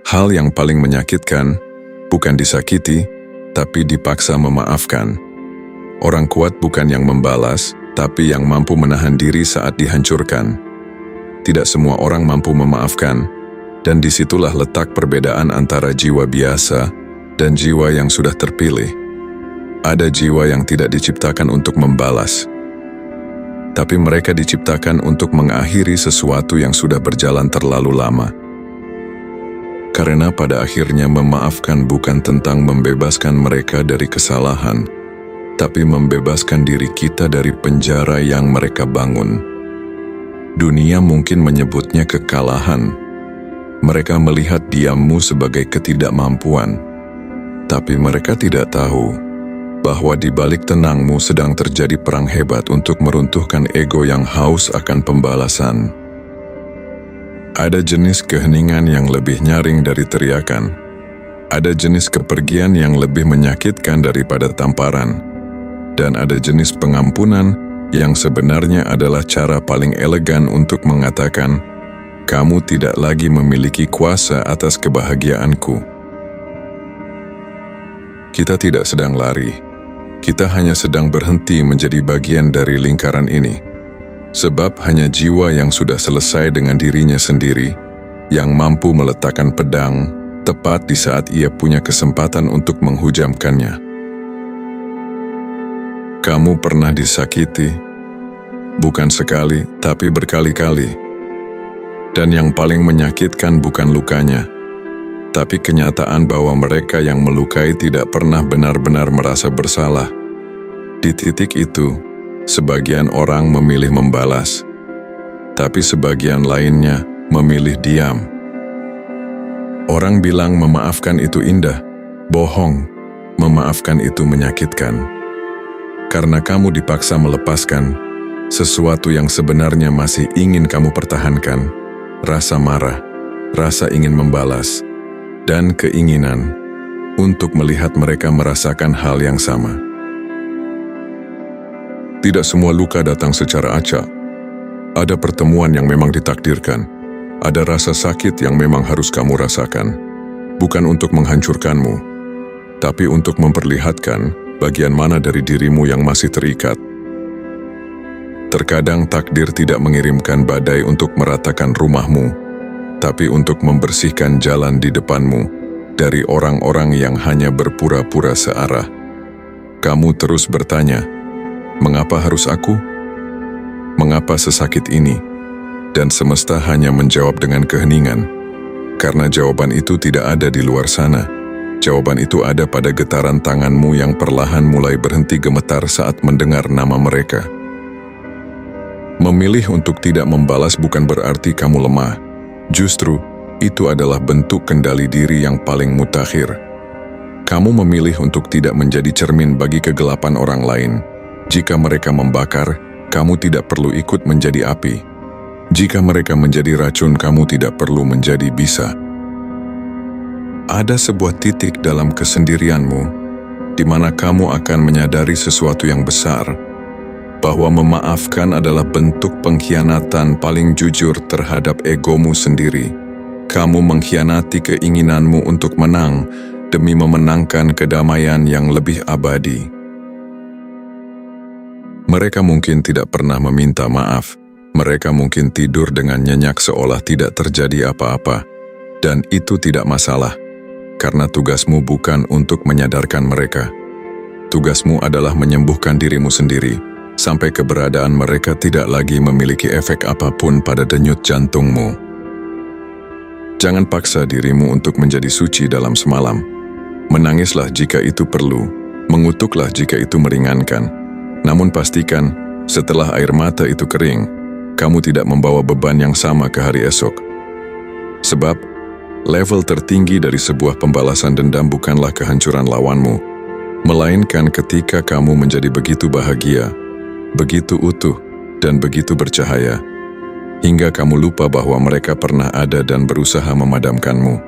Hal yang paling menyakitkan bukan disakiti, tapi dipaksa memaafkan. Orang kuat bukan yang membalas, tapi yang mampu menahan diri saat dihancurkan. Tidak semua orang mampu memaafkan, dan disitulah letak perbedaan antara jiwa biasa dan jiwa yang sudah terpilih. Ada jiwa yang tidak diciptakan untuk membalas, tapi mereka diciptakan untuk mengakhiri sesuatu yang sudah berjalan terlalu lama. Karena pada akhirnya memaafkan bukan tentang membebaskan mereka dari kesalahan, tapi membebaskan diri kita dari penjara yang mereka bangun. Dunia mungkin menyebutnya kekalahan. Mereka melihat diammu sebagai ketidakmampuan, tapi mereka tidak tahu bahwa di balik tenangmu sedang terjadi perang hebat untuk meruntuhkan ego yang haus akan pembalasan. Ada jenis keheningan yang lebih nyaring dari teriakan. Ada jenis kepergian yang lebih menyakitkan daripada tamparan. Dan ada jenis pengampunan yang sebenarnya adalah cara paling elegan untuk mengatakan, kamu tidak lagi memiliki kuasa atas kebahagiaanku. Kita tidak sedang lari. Kita hanya sedang berhenti menjadi bagian dari lingkaran ini. Sebab hanya jiwa yang sudah selesai dengan dirinya sendiri, yang mampu meletakkan pedang tepat di saat ia punya kesempatan untuk menghujamkannya. Kamu pernah disakiti, bukan sekali, tapi berkali-kali. Dan yang paling menyakitkan bukan lukanya, tapi kenyataan bahwa mereka yang melukai tidak pernah benar-benar merasa bersalah. Di titik itu, sebagian orang memilih membalas, tapi sebagian lainnya memilih diam. Orang bilang memaafkan itu indah, bohong, memaafkan itu menyakitkan. Karena kamu dipaksa melepaskan sesuatu yang sebenarnya masih ingin kamu pertahankan, rasa marah, rasa ingin membalas, dan keinginan untuk melihat mereka merasakan hal yang sama. Tidak semua luka datang secara acak. Ada pertemuan yang memang ditakdirkan. Ada rasa sakit yang memang harus kamu rasakan. Bukan untuk menghancurkanmu, tapi untuk memperlihatkan bagian mana dari dirimu yang masih terikat. Terkadang takdir tidak mengirimkan badai untuk meratakan rumahmu, tapi untuk membersihkan jalan di depanmu dari orang-orang yang hanya berpura-pura searah. Kamu terus bertanya, mengapa harus aku? Mengapa sesakit ini? Dan semesta hanya menjawab dengan keheningan, karena jawaban itu tidak ada di luar sana. Jawaban itu ada pada getaran tanganmu yang perlahan mulai berhenti gemetar saat mendengar nama mereka. Memilih untuk tidak membalas bukan berarti kamu lemah. Justru, itu adalah bentuk kendali diri yang paling mutakhir. Kamu memilih untuk tidak menjadi cermin bagi kegelapan orang lain. Jika mereka membakar, kamu tidak perlu ikut menjadi api. Jika mereka menjadi racun, kamu tidak perlu menjadi bisa. Ada sebuah titik dalam kesendirianmu, di mana kamu akan menyadari sesuatu yang besar, bahwa memaafkan adalah bentuk pengkhianatan paling jujur terhadap egomu sendiri. Kamu mengkhianati keinginanmu untuk menang demi memenangkan kedamaian yang lebih abadi. Mereka mungkin tidak pernah meminta maaf. Mereka mungkin tidur dengan nyenyak seolah tidak terjadi apa-apa. Dan itu tidak masalah, karena tugasmu bukan untuk menyadarkan mereka. Tugasmu adalah menyembuhkan dirimu sendiri, sampai keberadaan mereka tidak lagi memiliki efek apapun pada denyut jantungmu. Jangan paksa dirimu untuk menjadi suci dalam semalam. Menangislah jika itu perlu, mengutuklah jika itu meringankan. Namun pastikan, setelah air mata itu kering, kamu tidak membawa beban yang sama ke hari esok. Sebab, level tertinggi dari sebuah pembalasan dendam bukanlah kehancuran lawanmu, melainkan ketika kamu menjadi begitu bahagia, begitu utuh, dan begitu bercahaya, hingga kamu lupa bahwa mereka pernah ada dan berusaha memadamkanmu.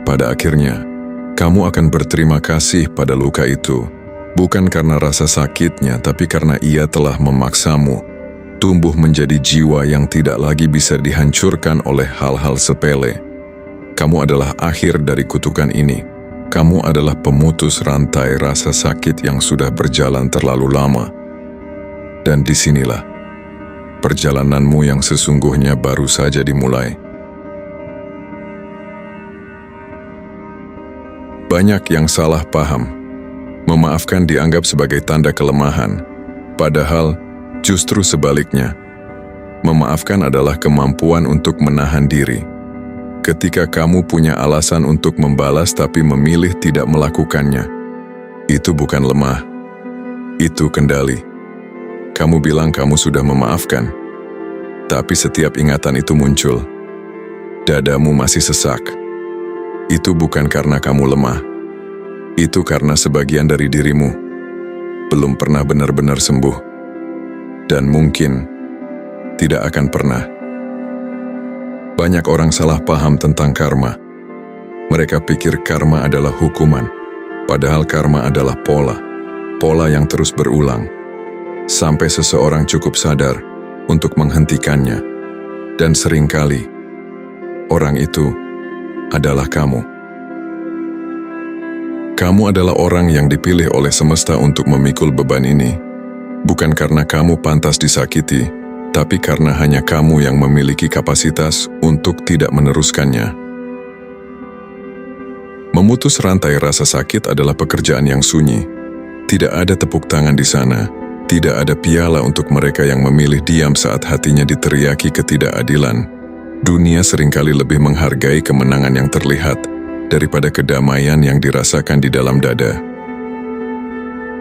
Pada akhirnya, kamu akan berterima kasih pada luka itu, bukan karena rasa sakitnya, tapi karena ia telah memaksamu tumbuh menjadi jiwa yang tidak lagi bisa dihancurkan oleh hal-hal sepele. Kamu adalah akhir dari kutukan ini. Kamu adalah pemutus rantai rasa sakit yang sudah berjalan terlalu lama. Dan disinilah perjalananmu yang sesungguhnya baru saja dimulai. Banyak yang salah paham. Memaafkan dianggap sebagai tanda kelemahan, padahal justru sebaliknya. Memaafkan adalah kemampuan untuk menahan diri. Ketika kamu punya alasan untuk membalas tapi memilih tidak melakukannya, itu bukan lemah, itu kendali. Kamu bilang kamu sudah memaafkan, tapi setiap ingatan itu muncul. Dadamu masih sesak. Itu bukan karena kamu lemah. Itu karena sebagian dari dirimu belum pernah benar-benar sembuh. Dan mungkin tidak akan pernah. Banyak orang salah paham tentang karma. Mereka pikir karma adalah hukuman, padahal karma adalah pola. Pola yang terus berulang, sampai seseorang cukup sadar untuk menghentikannya. Dan seringkali, orang itu adalah kamu. Kamu adalah orang yang dipilih oleh semesta untuk memikul beban ini, bukan karena kamu pantas disakiti, tapi karena hanya kamu yang memiliki kapasitas untuk tidak meneruskannya. Memutus rantai rasa sakit adalah pekerjaan yang sunyi. Tidak ada tepuk tangan di sana, tidak ada piala untuk mereka yang memilih diam saat hatinya diteriaki ketidakadilan. Dunia seringkali lebih menghargai kemenangan yang terlihat daripada kedamaian yang dirasakan di dalam dada.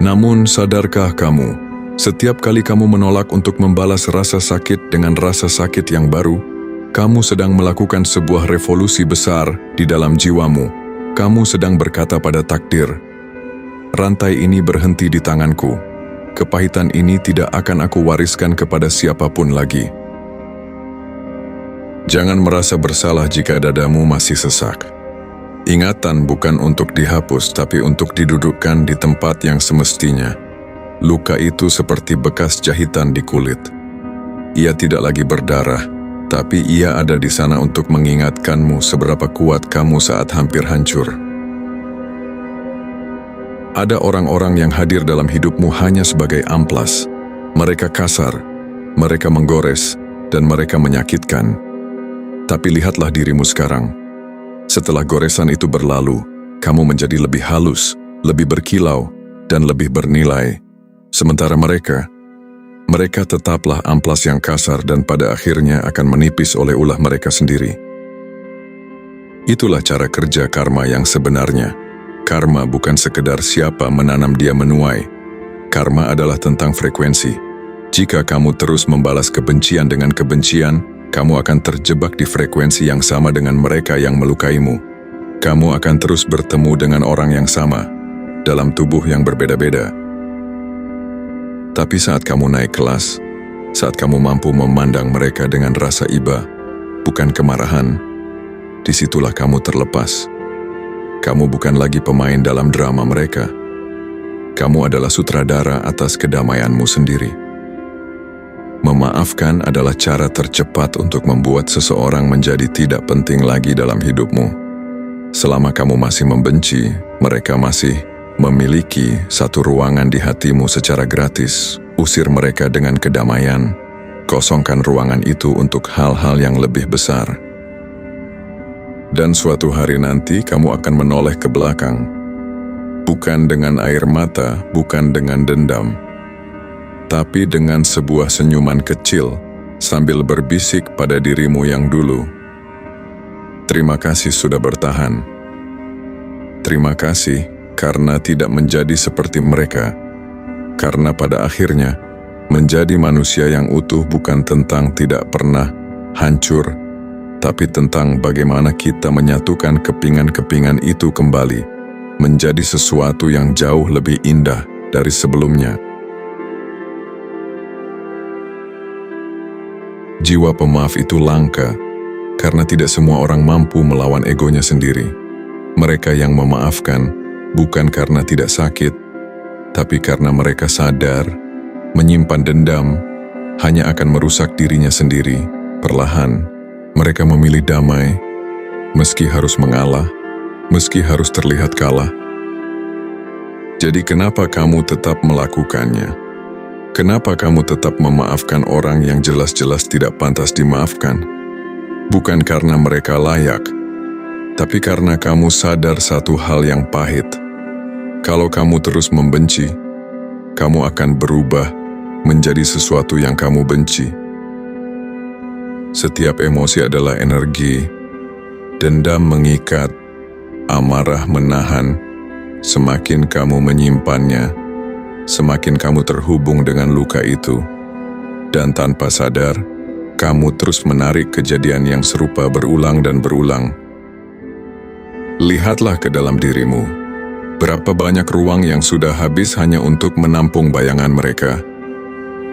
Namun, sadarkah kamu, setiap kali kamu menolak untuk membalas rasa sakit dengan rasa sakit yang baru, kamu sedang melakukan sebuah revolusi besar di dalam jiwamu. Kamu sedang berkata pada takdir, rantai ini berhenti di tanganku. Kepahitan ini tidak akan aku wariskan kepada siapapun lagi. Jangan merasa bersalah jika dadamu masih sesak. Ingatan bukan untuk dihapus, tapi untuk didudukkan di tempat yang semestinya. Luka itu seperti bekas jahitan di kulit. Ia tidak lagi berdarah, tapi ia ada di sana untuk mengingatkanmu seberapa kuat kamu saat hampir hancur. Ada orang-orang yang hadir dalam hidupmu hanya sebagai amplas. Mereka kasar, mereka menggores, dan mereka menyakitkan. Tapi lihatlah dirimu sekarang. Setelah goresan itu berlalu, kamu menjadi lebih halus, lebih berkilau, dan lebih bernilai. Sementara mereka tetaplah amplas yang kasar dan pada akhirnya akan menipis oleh ulah mereka sendiri. Itulah cara kerja karma yang sebenarnya. Karma bukan sekedar siapa menanam dia menuai. Karma adalah tentang frekuensi. Jika kamu terus membalas kebencian dengan kebencian, kamu akan terjebak di frekuensi yang sama dengan mereka yang melukaimu. Kamu akan terus bertemu dengan orang yang sama, dalam tubuh yang berbeda-beda. Tapi saat kamu naik kelas, saat kamu mampu memandang mereka dengan rasa iba, bukan kemarahan, disitulah kamu terlepas. Kamu bukan lagi pemain dalam drama mereka. Kamu adalah sutradara atas kedamaianmu sendiri. Memaafkan adalah cara tercepat untuk membuat seseorang menjadi tidak penting lagi dalam hidupmu. Selama kamu masih membenci, mereka masih memiliki satu ruangan di hatimu secara gratis. Usir mereka dengan kedamaian. Kosongkan ruangan itu untuk hal-hal yang lebih besar. Dan suatu hari nanti kamu akan menoleh ke belakang. Bukan dengan air mata, bukan dengan dendam, tapi dengan sebuah senyuman kecil sambil berbisik pada dirimu yang dulu. Terima kasih sudah bertahan. Terima kasih karena tidak menjadi seperti mereka. Karena pada akhirnya, menjadi manusia yang utuh bukan tentang tidak pernah hancur, tapi tentang bagaimana kita menyatukan kepingan-kepingan itu kembali menjadi sesuatu yang jauh lebih indah dari sebelumnya. Jiwa pemaaf itu langka, karena tidak semua orang mampu melawan egonya sendiri. Mereka yang memaafkan, bukan karena tidak sakit, tapi karena mereka sadar, menyimpan dendam, hanya akan merusak dirinya sendiri. Perlahan, mereka memilih damai, meski harus mengalah, meski harus terlihat kalah. Jadi kenapa kamu tetap melakukannya? Kenapa kamu tetap memaafkan orang yang jelas-jelas tidak pantas dimaafkan? Bukan karena mereka layak, tapi karena kamu sadar satu hal yang pahit. Kalau kamu terus membenci, kamu akan berubah menjadi sesuatu yang kamu benci. Setiap emosi adalah energi, dendam mengikat, amarah menahan. Semakin kamu menyimpannya, semakin kamu terhubung dengan luka itu. Dan tanpa sadar, kamu terus menarik kejadian yang serupa berulang dan berulang. Lihatlah ke dalam dirimu. Berapa banyak ruang yang sudah habis hanya untuk menampung bayangan mereka?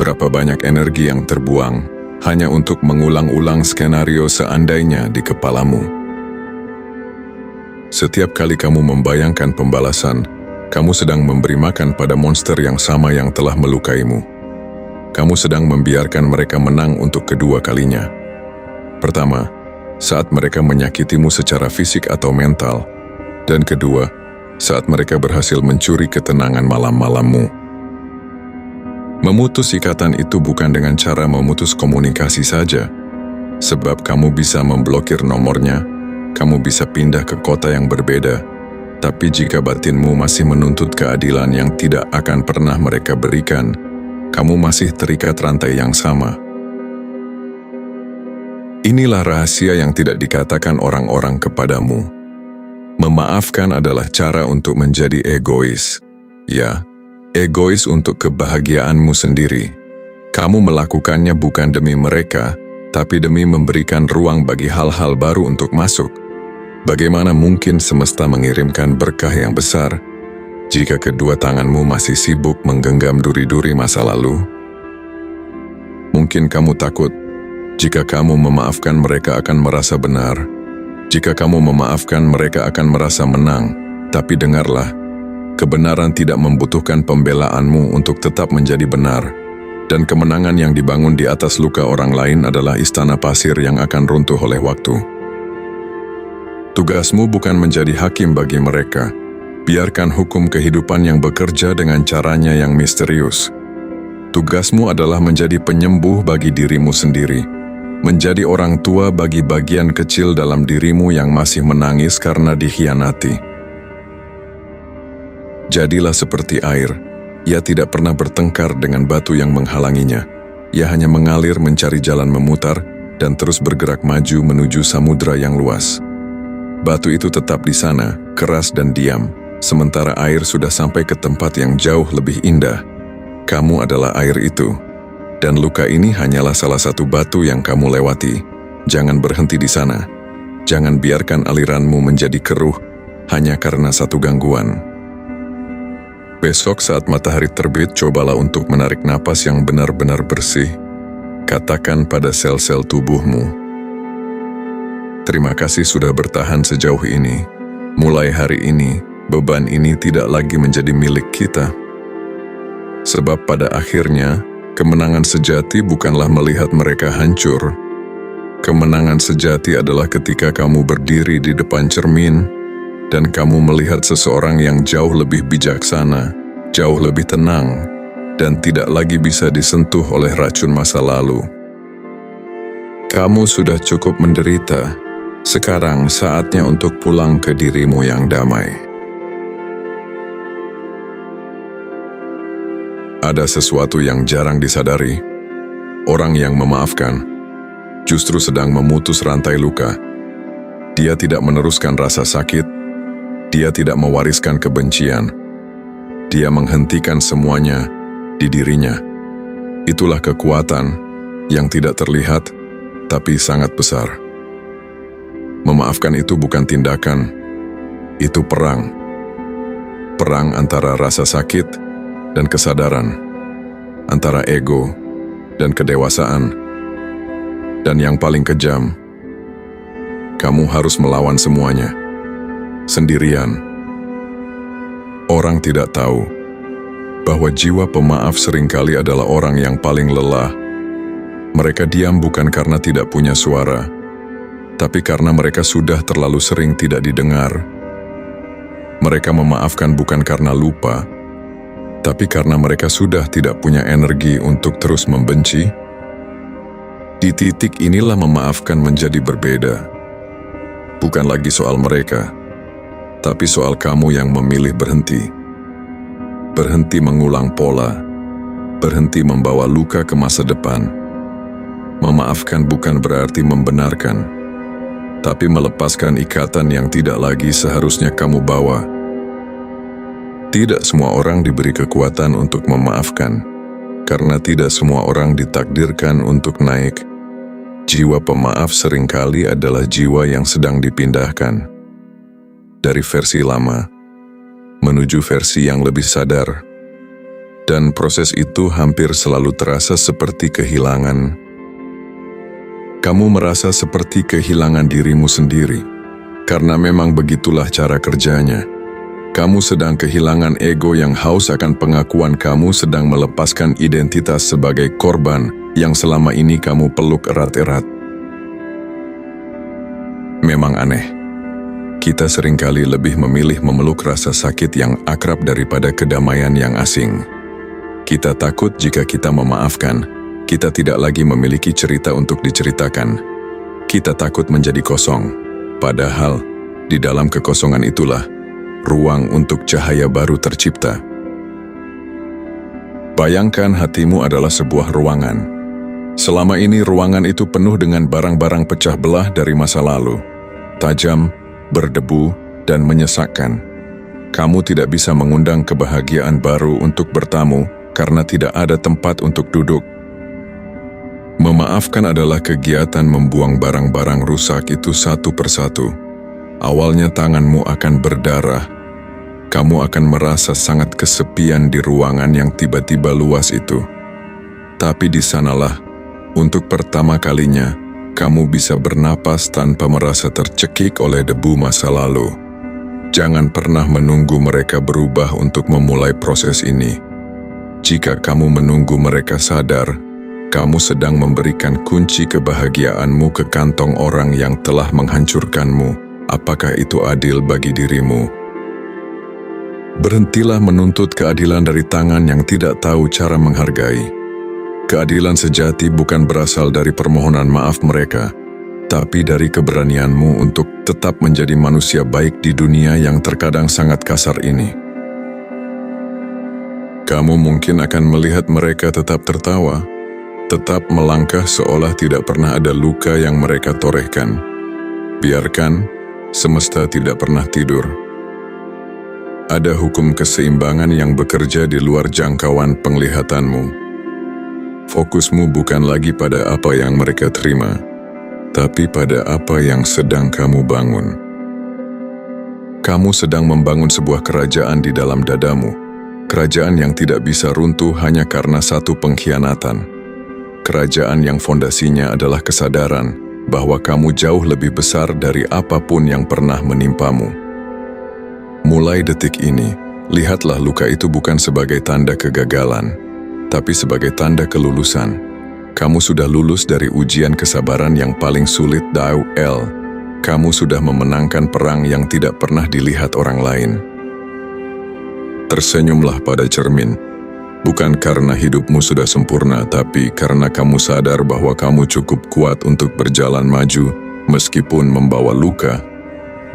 Berapa banyak energi yang terbuang hanya untuk mengulang-ulang skenario seandainya di kepalamu? Setiap kali kamu membayangkan pembalasan, kamu sedang memberi makan pada monster yang sama yang telah melukaimu. Kamu sedang membiarkan mereka menang untuk kedua kalinya. Pertama, saat mereka menyakitimu secara fisik atau mental. Dan kedua, saat mereka berhasil mencuri ketenangan malam-malammu. Memutus ikatan itu bukan dengan cara memutus komunikasi saja, sebab kamu bisa memblokir nomornya, kamu bisa pindah ke kota yang berbeda, tapi jika batinmu masih menuntut keadilan yang tidak akan pernah mereka berikan, kamu masih terikat rantai yang sama. Inilah rahasia yang tidak dikatakan orang-orang kepadamu. Memaafkan adalah cara untuk menjadi egois. Ya, egois untuk kebahagiaanmu sendiri. Kamu melakukannya bukan demi mereka, tapi demi memberikan ruang bagi hal-hal baru untuk masuk. Bagaimana mungkin semesta mengirimkan berkah yang besar jika kedua tanganmu masih sibuk menggenggam duri-duri masa lalu? Mungkin kamu takut jika kamu memaafkan mereka akan merasa benar. Jika kamu memaafkan mereka akan merasa menang. Tapi dengarlah, kebenaran tidak membutuhkan pembelaanmu untuk tetap menjadi benar. Dan kemenangan yang dibangun di atas luka orang lain adalah istana pasir yang akan runtuh oleh waktu. Tugasmu bukan menjadi hakim bagi mereka. Biarkan hukum kehidupan yang bekerja dengan caranya yang misterius. Tugasmu adalah menjadi penyembuh bagi dirimu sendiri. Menjadi orang tua bagi bagian kecil dalam dirimu yang masih menangis karena dikhianati. Jadilah seperti air. Ia tidak pernah bertengkar dengan batu yang menghalanginya. Ia hanya mengalir mencari jalan memutar dan terus bergerak maju menuju samudra yang luas. Batu itu tetap di sana, keras dan diam, sementara air sudah sampai ke tempat yang jauh lebih indah. Kamu adalah air itu, dan luka ini hanyalah salah satu batu yang kamu lewati. Jangan berhenti di sana. Jangan biarkan aliranmu menjadi keruh hanya karena satu gangguan. Besok saat matahari terbit, cobalah untuk menarik napas yang benar-benar bersih. Katakan pada sel-sel tubuhmu, terima kasih sudah bertahan sejauh ini. Mulai hari ini, beban ini tidak lagi menjadi milik kita. Sebab pada akhirnya, kemenangan sejati bukanlah melihat mereka hancur. Kemenangan sejati adalah ketika kamu berdiri di depan cermin, dan kamu melihat seseorang yang jauh lebih bijaksana, jauh lebih tenang, dan tidak lagi bisa disentuh oleh racun masa lalu. Kamu sudah cukup menderita. Sekarang saatnya untuk pulang ke dirimu yang damai. Ada sesuatu yang jarang disadari. Orang yang memaafkan justru sedang memutus rantai luka. Dia tidak meneruskan rasa sakit. Dia tidak mewariskan kebencian. Dia menghentikan semuanya di dirinya. Itulah kekuatan yang tidak terlihat, tapi sangat besar. Memaafkan itu bukan tindakan, itu perang. Perang antara rasa sakit dan kesadaran, antara ego dan kedewasaan. Dan yang paling kejam, kamu harus melawan semuanya, sendirian. Orang tidak tahu bahwa jiwa pemaaf seringkali adalah orang yang paling lelah. Mereka diam bukan karena tidak punya suara, Tapi karena mereka sudah terlalu sering tidak didengar, mereka memaafkan bukan karena lupa, tapi karena mereka sudah tidak punya energi untuk terus membenci. Di titik inilah memaafkan menjadi berbeda. Bukan lagi soal mereka, tapi soal kamu yang memilih berhenti. Berhenti mengulang pola, berhenti membawa luka ke masa depan. Memaafkan bukan berarti membenarkan, tapi melepaskan ikatan yang tidak lagi seharusnya kamu bawa. Tidak semua orang diberi kekuatan untuk memaafkan, karena tidak semua orang ditakdirkan untuk naik. Jiwa pemaaf seringkali adalah jiwa yang sedang dipindahkan dari versi lama menuju versi yang lebih sadar, dan proses itu hampir selalu terasa seperti kehilangan. Kamu merasa seperti kehilangan dirimu sendiri, karena memang begitulah cara kerjanya. Kamu sedang kehilangan ego yang haus akan pengakuan. Kamu sedang melepaskan identitas sebagai korban yang selama ini kamu peluk erat-erat. Memang aneh. Kita seringkali lebih memilih memeluk rasa sakit yang akrab daripada kedamaian yang asing. Kita takut jika kita memaafkan, kita tidak lagi memiliki cerita untuk diceritakan. Kita takut menjadi kosong, padahal di dalam kekosongan itulah ruang untuk cahaya baru tercipta. Bayangkan hatimu adalah sebuah ruangan. Selama ini ruangan itu penuh dengan barang-barang pecah belah dari masa lalu, tajam, berdebu, dan menyesakkan. Kamu tidak bisa mengundang kebahagiaan baru untuk bertamu karena tidak ada tempat untuk duduk. Memaafkan adalah kegiatan membuang barang-barang rusak itu satu persatu. Awalnya tanganmu akan berdarah. Kamu akan merasa sangat kesepian di ruangan yang tiba-tiba luas itu. Tapi di sanalah, untuk pertama kalinya, kamu bisa bernapas tanpa merasa tercekik oleh debu masa lalu. Jangan pernah menunggu mereka berubah untuk memulai proses ini. Jika kamu menunggu mereka sadar, kamu sedang memberikan kunci kebahagiaanmu ke kantong orang yang telah menghancurkanmu. Apakah itu adil bagi dirimu? Berhentilah menuntut keadilan dari tangan yang tidak tahu cara menghargai. Keadilan sejati bukan berasal dari permohonan maaf mereka, tapi dari keberanianmu untuk tetap menjadi manusia baik di dunia yang terkadang sangat kasar ini. Kamu mungkin akan melihat mereka tetap tertawa, tetap melangkah seolah tidak pernah ada luka yang mereka torehkan. Biarkan, semesta tidak pernah tidur. Ada hukum keseimbangan yang bekerja di luar jangkauan penglihatanmu. Fokusmu bukan lagi pada apa yang mereka terima, tapi pada apa yang sedang kamu bangun. Kamu sedang membangun sebuah kerajaan di dalam dadamu, kerajaan yang tidak bisa runtuh hanya karena satu pengkhianatan. Kerajaan yang fondasinya adalah kesadaran bahwa kamu jauh lebih besar dari apapun yang pernah menimpamu. Mulai detik ini, lihatlah luka itu bukan sebagai tanda kegagalan, tapi sebagai tanda kelulusan. Kamu sudah lulus dari ujian kesabaran yang paling sulit. Kamu sudah memenangkan perang yang tidak pernah dilihat orang lain. Tersenyumlah pada cermin, bukan karena hidupmu sudah sempurna, tapi karena kamu sadar bahwa kamu cukup kuat untuk berjalan maju meskipun membawa luka.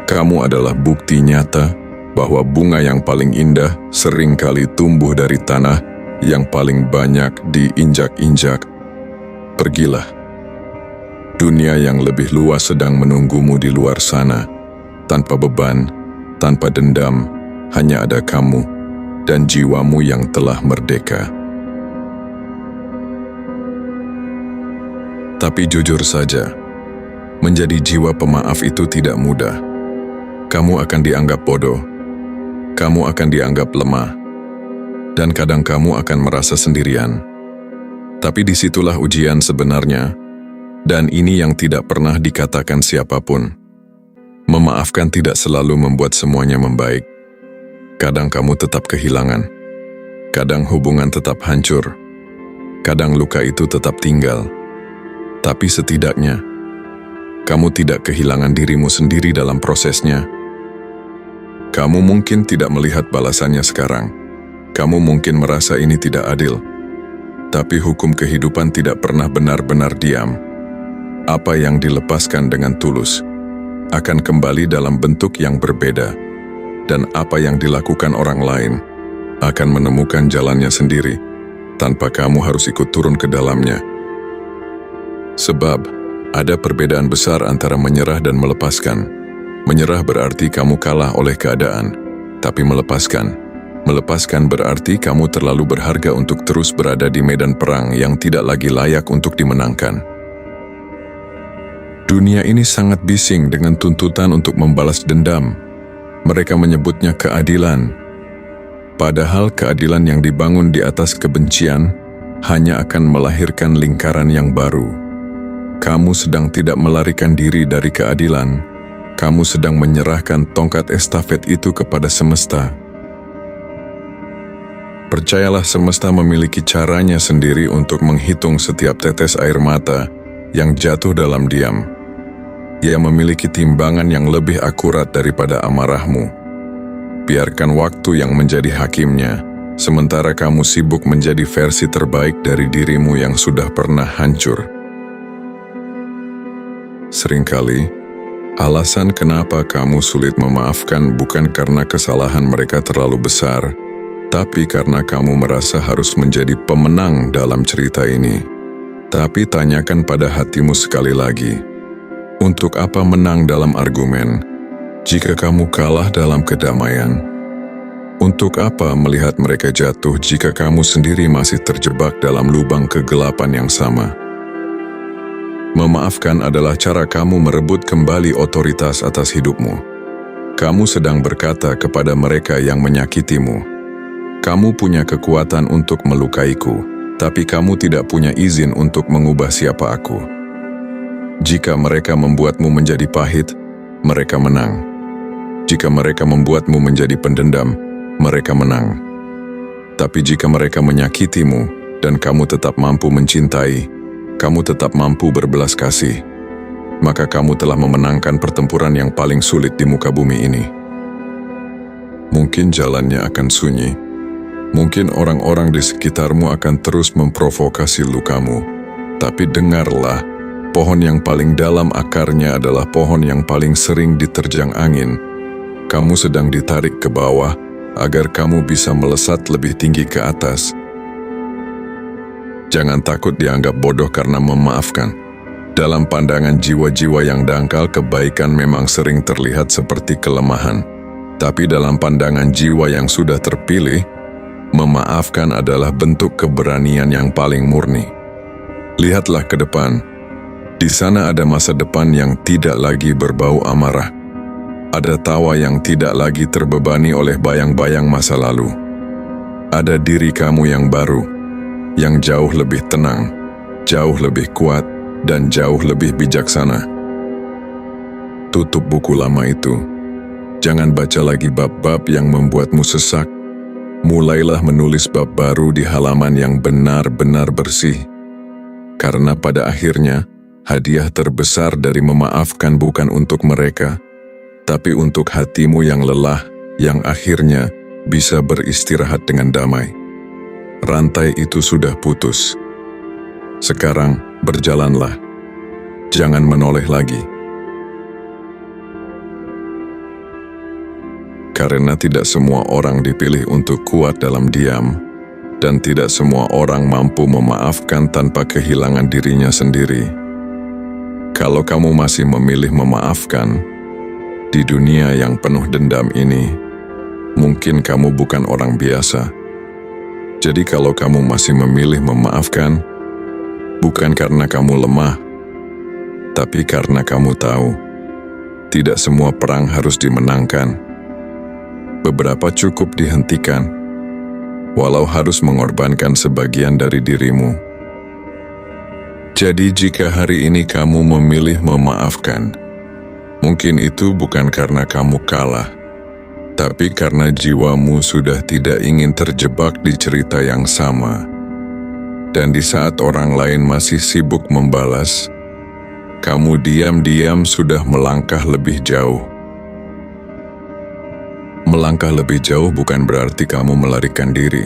Kamu adalah bukti nyata bahwa bunga yang paling indah seringkali tumbuh dari tanah yang paling banyak diinjak-injak. Pergilah. Dunia yang lebih luas sedang menunggumu di luar sana. Tanpa beban, tanpa dendam, hanya ada kamu dan jiwamu yang telah merdeka. Tapi jujur saja, menjadi jiwa pemaaf itu tidak mudah. Kamu akan dianggap bodoh. Kamu akan dianggap lemah. Dan kadang kamu akan merasa sendirian. Tapi disitulah ujian sebenarnya, dan ini yang tidak pernah dikatakan siapapun. Memaafkan tidak selalu membuat semuanya membaik. Kadang kamu tetap kehilangan. Kadang hubungan tetap hancur. Kadang luka itu tetap tinggal. Tapi setidaknya, kamu tidak kehilangan dirimu sendiri dalam prosesnya. Kamu mungkin tidak melihat balasannya sekarang. Kamu mungkin merasa ini tidak adil. Tapi hukum kehidupan tidak pernah benar-benar diam. Apa yang dilepaskan dengan tulus akan kembali dalam bentuk yang berbeda. Dan apa yang dilakukan orang lain akan menemukan jalannya sendiri, tanpa kamu harus ikut turun ke dalamnya. Sebab, ada perbedaan besar antara menyerah dan melepaskan. Menyerah berarti kamu kalah oleh keadaan, tapi melepaskan berarti kamu terlalu berharga untuk terus berada di medan perang yang tidak lagi layak untuk dimenangkan. Dunia ini sangat bising dengan tuntutan untuk membalas dendam. Mereka menyebutnya keadilan. Padahal keadilan yang dibangun di atas kebencian hanya akan melahirkan lingkaran yang baru. Kamu sedang tidak melarikan diri dari keadilan. Kamu sedang menyerahkan tongkat estafet itu kepada semesta. Percayalah, semesta memiliki caranya sendiri untuk menghitung setiap tetes air mata yang jatuh dalam diam. Ia memiliki timbangan yang lebih akurat daripada amarahmu. Biarkan waktu yang menjadi hakimnya, sementara kamu sibuk menjadi versi terbaik dari dirimu yang sudah pernah hancur. Seringkali, alasan kenapa kamu sulit memaafkan bukan karena kesalahan mereka terlalu besar, tapi karena kamu merasa harus menjadi pemenang dalam cerita ini. Tapi tanyakan pada hatimu sekali lagi, untuk apa menang dalam argumen jika kamu kalah dalam kedamaian? Untuk apa melihat mereka jatuh jika kamu sendiri masih terjebak dalam lubang kegelapan yang sama? Memaafkan adalah cara kamu merebut kembali otoritas atas hidupmu. Kamu sedang berkata kepada mereka yang menyakitimu, kamu punya kekuatan untuk melukaiku, tapi kamu tidak punya izin untuk mengubah siapa aku. Jika mereka membuatmu menjadi pahit, mereka menang. Jika mereka membuatmu menjadi pendendam, mereka menang. Tapi jika mereka menyakitimu dan kamu tetap mampu mencintai, kamu tetap mampu berbelas kasih, maka kamu telah memenangkan pertempuran yang paling sulit di muka bumi ini. Mungkin jalannya akan sunyi. Mungkin orang-orang di sekitarmu akan terus memprovokasi lukamu. Tapi dengarlah, pohon yang paling dalam akarnya adalah pohon yang paling sering diterjang angin. Kamu sedang ditarik ke bawah agar kamu bisa melesat lebih tinggi ke atas. Jangan takut dianggap bodoh karena memaafkan. Dalam pandangan jiwa-jiwa yang dangkal, kebaikan memang sering terlihat seperti kelemahan. Tapi dalam pandangan jiwa yang sudah terpilih, memaafkan adalah bentuk keberanian yang paling murni. Lihatlah ke depan. Di sana ada masa depan yang tidak lagi berbau amarah. Ada tawa yang tidak lagi terbebani oleh bayang-bayang masa lalu. Ada diri kamu yang baru, yang jauh lebih tenang, jauh lebih kuat, dan jauh lebih bijaksana. Tutup buku lama itu. Jangan baca lagi bab-bab yang membuatmu sesak. Mulailah menulis bab baru di halaman yang benar-benar bersih. Karena pada akhirnya, hadiah terbesar dari memaafkan bukan untuk mereka, tapi untuk hatimu yang lelah, yang akhirnya bisa beristirahat dengan damai. Rantai itu sudah putus. Sekarang berjalanlah. Jangan menoleh lagi. Karena tidak semua orang dipilih untuk kuat dalam diam, dan tidak semua orang mampu memaafkan tanpa kehilangan dirinya sendiri. Kalau kamu masih memilih memaafkan, di dunia yang penuh dendam ini, mungkin kamu bukan orang biasa. Jadi kalau kamu masih memilih memaafkan, bukan karena kamu lemah, tapi karena kamu tahu, tidak semua perang harus dimenangkan. Beberapa cukup dihentikan, walau harus mengorbankan sebagian dari dirimu. Jadi jika hari ini kamu memilih memaafkan, mungkin itu bukan karena kamu kalah, tapi karena jiwamu sudah tidak ingin terjebak di cerita yang sama. Dan di saat orang lain masih sibuk membalas, kamu diam-diam sudah melangkah lebih jauh. Melangkah lebih jauh bukan berarti kamu melarikan diri.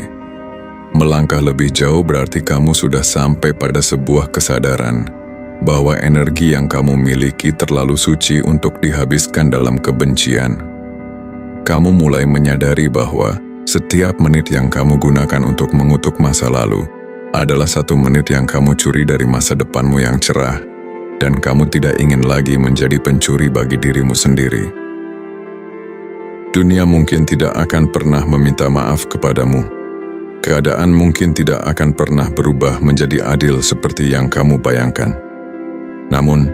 Melangkah lebih jauh berarti kamu sudah sampai pada sebuah kesadaran bahwa energi yang kamu miliki terlalu suci untuk dihabiskan dalam kebencian. Kamu mulai menyadari bahwa setiap menit yang kamu gunakan untuk mengutuk masa lalu adalah 1 menit yang kamu curi dari masa depanmu yang cerah, dan kamu tidak ingin lagi menjadi pencuri bagi dirimu sendiri. Dunia mungkin tidak akan pernah meminta maaf kepadamu. Keadaan mungkin tidak akan pernah berubah menjadi adil seperti yang kamu bayangkan. Namun,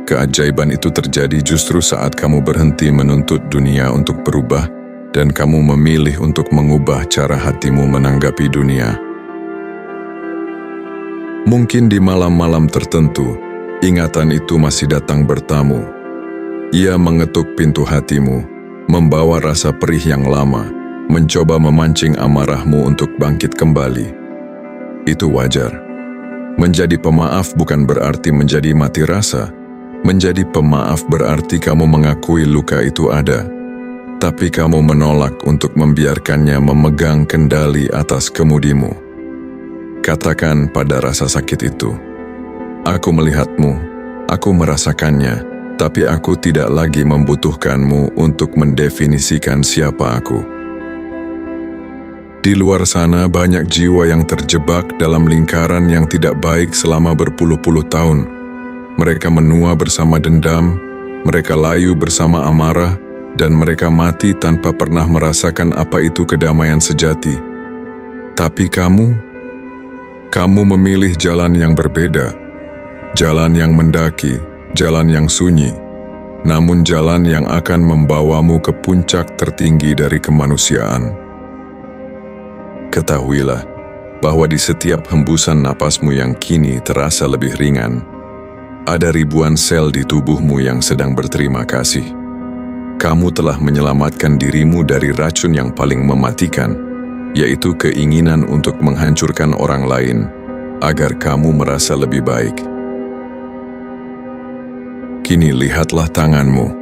keajaiban itu terjadi justru saat kamu berhenti menuntut dunia untuk berubah dan kamu memilih untuk mengubah cara hatimu menanggapi dunia. Mungkin di malam-malam tertentu, ingatan itu masih datang bertamu. Ia mengetuk pintu hatimu, membawa rasa perih yang lama, mencoba memancing amarahmu untuk bangkit kembali. Itu wajar. Menjadi pemaaf bukan berarti menjadi mati rasa. Menjadi pemaaf berarti kamu mengakui luka itu ada, tapi kamu menolak untuk membiarkannya memegang kendali atas kemudimu. Katakan pada rasa sakit itu, "Aku melihatmu, aku merasakannya, tapi aku tidak lagi membutuhkanmu untuk mendefinisikan siapa aku." Di luar sana banyak jiwa yang terjebak dalam lingkaran yang tidak baik selama berpuluh-puluh tahun. Mereka menua bersama dendam, mereka layu bersama amarah, dan mereka mati tanpa pernah merasakan apa itu kedamaian sejati. Tapi kamu memilih jalan yang berbeda, jalan yang mendaki, jalan yang sunyi, namun jalan yang akan membawamu ke puncak tertinggi dari kemanusiaan. Ketahuilah bahwa di setiap hembusan napasmu yang kini terasa lebih ringan, ada ribuan sel di tubuhmu yang sedang berterima kasih. Kamu telah menyelamatkan dirimu dari racun yang paling mematikan, yaitu keinginan untuk menghancurkan orang lain agar kamu merasa lebih baik. Kini lihatlah tanganmu.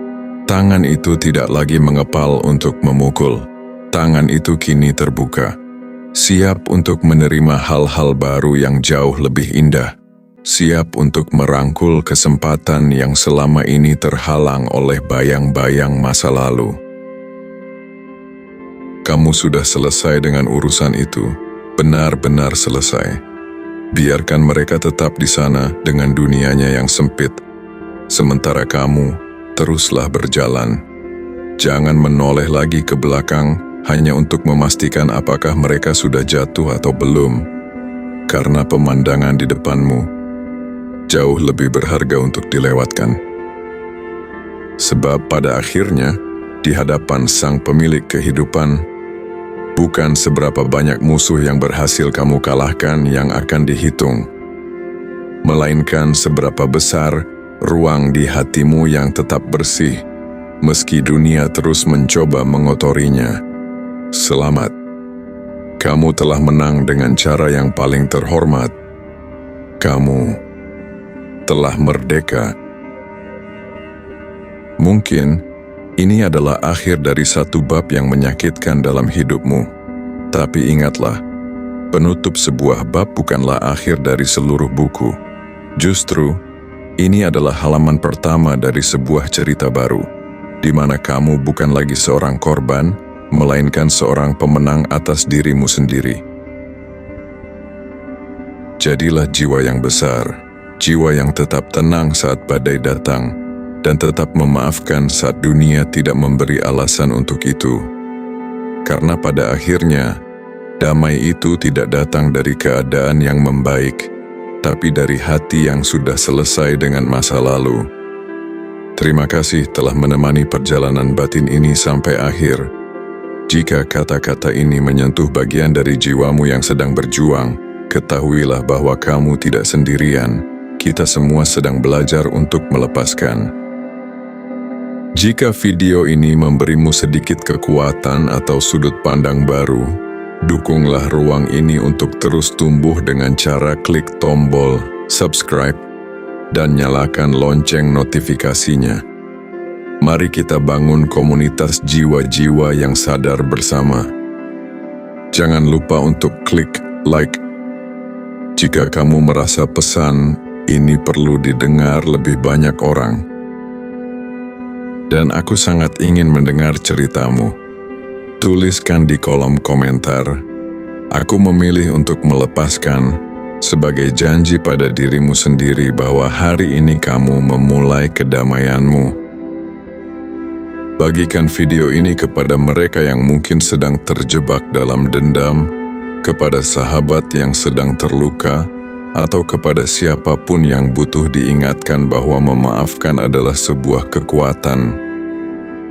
Tangan itu tidak lagi mengepal untuk memukul. Tangan itu kini terbuka, siap untuk menerima hal-hal baru yang jauh lebih indah, siap untuk merangkul kesempatan yang selama ini terhalang oleh bayang-bayang masa lalu. Kamu sudah selesai dengan urusan itu, benar-benar selesai. Biarkan mereka tetap di sana dengan dunianya yang sempit. Sementara kamu, teruslah berjalan. Jangan menoleh lagi ke belakang hanya untuk memastikan apakah mereka sudah jatuh atau belum, karena pemandangan di depanmu jauh lebih berharga untuk dilewatkan. Sebab pada akhirnya, di hadapan Sang Pemilik kehidupan, bukan seberapa banyak musuh yang berhasil kamu kalahkan yang akan dihitung, melainkan seberapa besar ruang di hatimu yang tetap bersih, meski dunia terus mencoba mengotorinya. Selamat, kamu telah menang dengan cara yang paling terhormat. Kamu telah merdeka. Mungkin ini adalah akhir dari satu bab yang menyakitkan dalam hidupmu. Tapi ingatlah, penutup sebuah bab bukanlah akhir dari seluruh buku. Justru, ini adalah halaman pertama dari sebuah cerita baru, di mana kamu bukan lagi seorang korban, melainkan seorang pemenang atas dirimu sendiri. Jadilah jiwa yang besar, jiwa yang tetap tenang saat badai datang, dan tetap memaafkan saat dunia tidak memberi alasan untuk itu. Karena pada akhirnya, damai itu tidak datang dari keadaan yang membaik, tapi dari hati yang sudah selesai dengan masa lalu. Terima kasih telah menemani perjalanan batin ini sampai akhir. Jika kata-kata ini menyentuh bagian dari jiwamu yang sedang berjuang, ketahuilah bahwa kamu tidak sendirian. Kita semua sedang belajar untuk melepaskan. Jika video ini memberimu sedikit kekuatan atau sudut pandang baru, dukunglah ruang ini untuk terus tumbuh dengan cara klik tombol subscribe dan nyalakan lonceng notifikasinya. Mari kita bangun komunitas jiwa-jiwa yang sadar bersama. Jangan lupa untuk klik like jika kamu merasa pesan ini perlu didengar lebih banyak orang. Dan aku sangat ingin mendengar ceritamu. Tuliskan di kolom komentar. Aku memilih untuk melepaskan sebagai janji pada dirimu sendiri bahwa hari ini kamu memulai kedamaianmu. Bagikan video ini kepada mereka yang mungkin sedang terjebak dalam dendam, kepada sahabat yang sedang terluka, atau kepada siapapun yang butuh diingatkan bahwa memaafkan adalah sebuah kekuatan.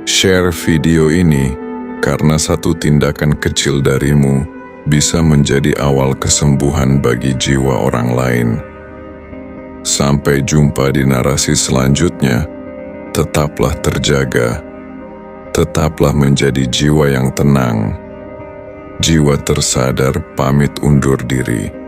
Share video ini karena satu tindakan kecil darimu bisa menjadi awal kesembuhan bagi jiwa orang lain. Sampai jumpa di narasi selanjutnya. Tetaplah terjaga. Tetaplah menjadi jiwa yang tenang. Jiwa tersadar pamit undur diri.